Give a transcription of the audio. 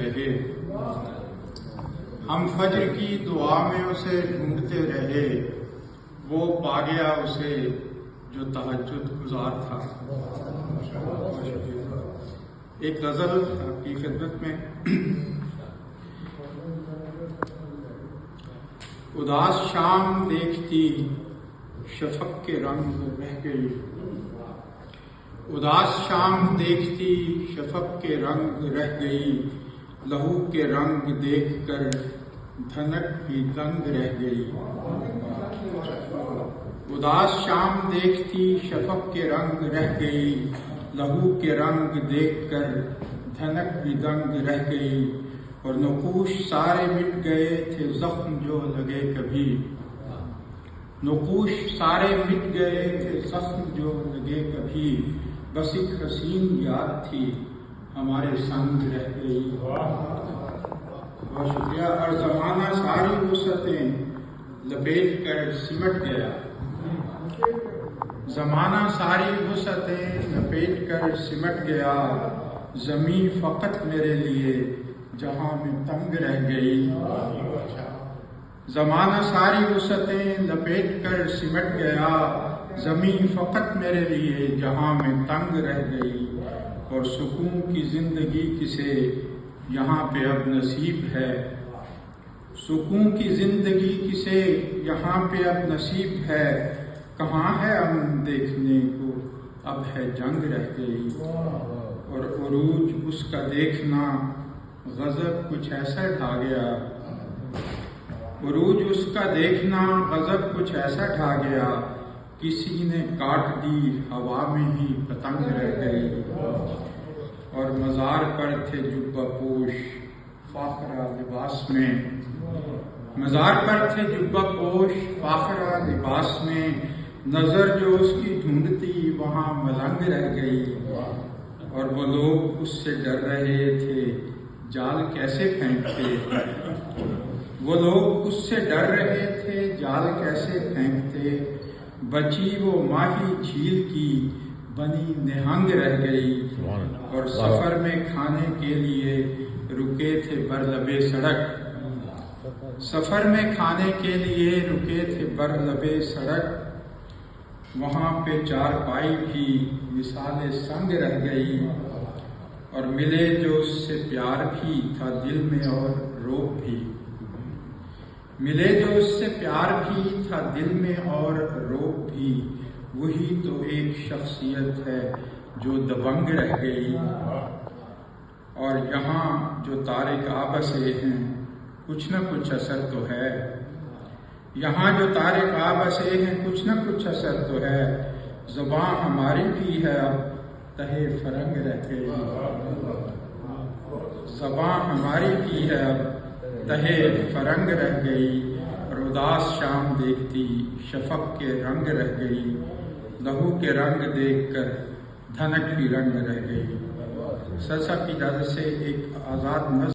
رہے ہم فجر کی دعا میں اسے ڈھونڈتے رہے، وہ پا گیا اسے جو تہجد گزار تھا۔ ایک غزل آپ کی خدمت میں۔ اداس شام دیکھتی شفق کے رنگ رہ گئی، اداس شام دیکھتی شفق کے رنگ رہ گئی، لہو کے رنگ دیکھ کر دھنک بھی دنگ رہ گئی۔ اداس شام دیکھتی شفق کے رنگ رہ گئی، لہو کے رنگ دیکھ کر دھنک بھی دنگ رہ گئی، اور نقوش سارے مٹ گئے تھے زخم جو لگے کبھی، نقوش سارے مٹ گئے تھے زخم جو لگے کبھی، بس ایک حسین یاد تھی ہمارے سنگ رہ گئی۔ بہت شکریہ۔ اور زمانہ ساری وسعتیں لپیٹ کر سمٹ گیا، زمانہ ساری وسعتیں لپیٹ کر سمٹ گیا، زمین فقط میرے لیے جہاں میں تنگ رہ گئی۔ زمانہ ساری وسعتیں لپیٹ کر سمٹ گیا، زمین فقط میرے لیے جہاں میں تنگ رہ گئی، اور سکون کی زندگی کسے یہاں پہ اب نصیب ہے، سکون کی زندگی کسے یہاں پہ اب نصیب ہے، کہاں ہے امن دیکھنے کو اب ہے جنگ رہ گئی، اور عروج اس کا دیکھنا غضب کچھ ایسا ڈھا گیا، عروج اس کا دیکھنا غضب کچھ ایسا ڈھا گیا، کسی نے کاٹ دی ہوا میں ہی پتنگ رہ گئی، اور مزار پر تھے جبہ پوش فاخرہ لباس میں، مزار پر تھے جبہ پوش فاخرہ لباس میں، نظر جو اس کی ڈھونڈتی وہاں ملنگ رہ گئی، اور وہ لوگ اس سے ڈر رہے تھے جال کیسے پھینکتے، وہ لوگ اس سے ڈر رہے تھے جال کیسے پھینکتے، بچی وہ ماہی جھیل کی بنی نہنگ رہ گئی، اور سفر میں کھانے کے لیے رکے تھے بر لبے سڑک، سفر میں کھانے کے لیے رکے تھے بر لبے سڑک، وہاں پہ چارپائی بھی مثال سنگ رہ گئی، اور ملے جو اس سے پیار بھی تھا دل میں اور روب بھی، ملے جو اس سے پیار بھی تھا دل میں اور روب بھی، وہی تو ایک شخصیت ہے جو دبنگ رہ گئی، اور یہاں جو تارک آبسے ہیں کچھ نہ کچھ اثر تو ہے، یہاں جو تارک آبسے ہیں کچھ نہ کچھ اثر تو ہے، زبان ہماری بھی ہے اب تہے فرنگ رہ گئی، زبان ہماری بھی ہے اب تہے فرنگ رہ گئی، اور اداس شام دیکھتی شفق کے رنگ رہ گئی، لہو کے رنگ دیکھ کر دھنک بھی رنگ رہ گئی۔ سر صاحب کی اجازت سے ایک آزاد نظم